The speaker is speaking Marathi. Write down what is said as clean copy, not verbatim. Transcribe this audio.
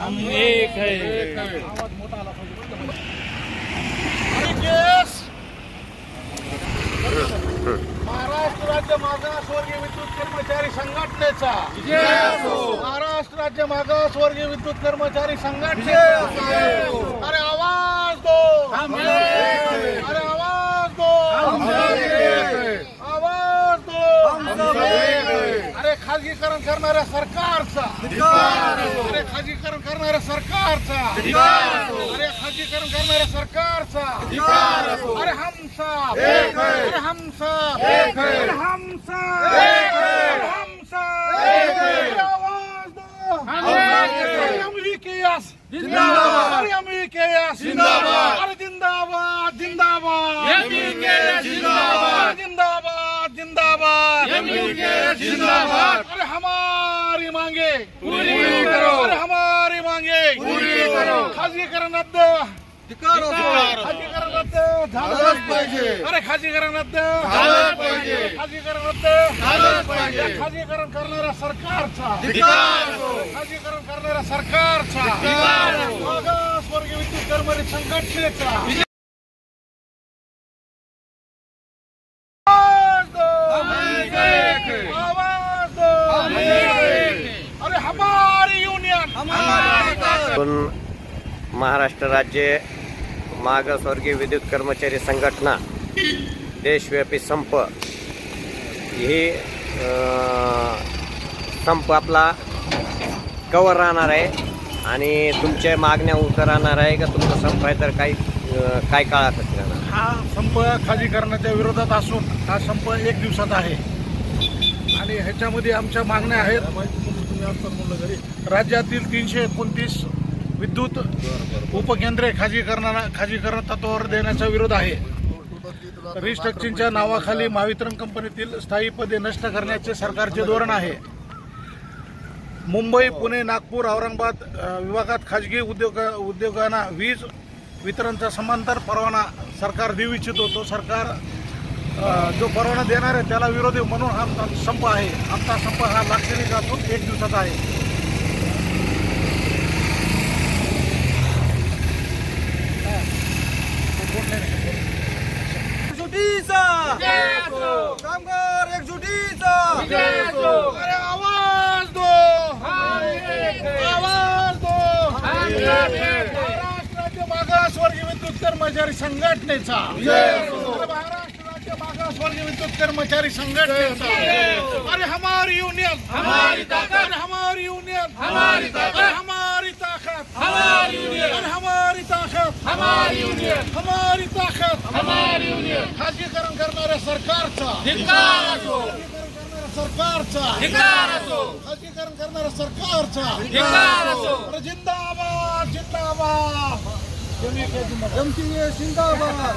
हम एक है। महाराष्ट्र राज्य मागासवर्गीय विद्युत कर्मचारी संघटनेचा महाराष्ट्र राज्य मागासवर्गीय विद्युत कर्मचारी संघटनेचा अरे आवाज दो, अरे आवाज दो, आवाज दो। अरे खाजगीकरण करणाऱ्या सरकारचा, अरे खाजगीकरण करणाऱ्या सरकारचा, अरे खाजगीकरण करणाऱ्या सरकारचा, अरे हम सब, अरे हम सब, अरे हम सब, हम सब, आवाज दो। एमईकेएस जिंदाबाद, एमईकेएस जिंदाबाद, अरे जिंदाबाद जिंदाबाद, एमईकेएस जिंदाबाद, जिंदाबाद जिंदाबाद, एमईकेएस जिंदाबाद। अरे हमारी मांगे पूरी करो, अरे हमारी मांगे पूरी करो। खाजगीकरण रद्द, खाजगीकरण रद्द झालंच पाहिजे, अरे खाजगीकरण रद्द झालंच पाहिजे, खाजगीकरण रद्द झालंच पाहिजे। खाजगीकरण करणाऱ्या सरकारचा, खाजगीकरण करणाऱ्या सरकारचा, मागासवर्गीय विद्युत कर्मचारी संघटनेचा आवाज दो, आवाज दो। अरे हमारी यूनियन, महाराष्ट्र राज्य मागासवर्गीय विद्युत कर्मचारी संघटना देशव्यापी संप ही संप आपला कवर राहणार आहे आणि तुमच्या मागण्या उत्तर राहणार आहे का तुमचा संप आहे तर काय काळात राहणार? हा संप खाजगीकरणाच्या विरोधात असून हा संप 1 दिवसात आहे आणि ह्याच्यामध्ये आमच्या मागण्या आहेत। राज्यातील 329 विद्युत उपकेंद्रे खाजगीकरण तत्वावर देण्याचा विरोध आहे। रिस्ट्रक्चरिंगच्या नावाखाली महावितरण कंपनीतील स्थायी पदे नष्ट करण्याचे सरकारचे धोरण आहे। मुंबई, पुणे, नागपूर, औरंगाबाद विभागात खाजगी उद्योगांना वीज वितरणचा समांतर परवाना सरकार देऊ इच्छितो। तो सरकार जो परवाना देणार आहे त्याला विरोधी म्हणून हा संप आहे। आमचा संप हा लाक्षणिक असून 1 दिवसाचा आहे। कामगार एकजुटीचा, अरे आवाज दो, आवाज दो। महाराष्ट्र राज्य मागासवर्गीय विद्युत कर्मचारी संघटनेचा, महाराष्ट्र राज्य मागासवर्गीय विद्युत कर्मचारी संघटनेचा, अरे हमारी यूनियन, हमारी ताकत, अरे हमारी यूनियन, हमारी ताकत, अरे हमारी ताकत, हमारी यूनियन, अरे हमारी ताकत, हमारी यूनियन, हमारी ताकत, हमारी यूनियन। खाजगीकरण करणाऱ्या सरकारचा धिक्कार असो, सरकारचा धिक्कार असो, खाजगीकरण करणाऱ्या सरकारचा धिक्कार असो। अरे जिंदाबाद जिंदाबाद, एमईकेएस जिंदाबाद।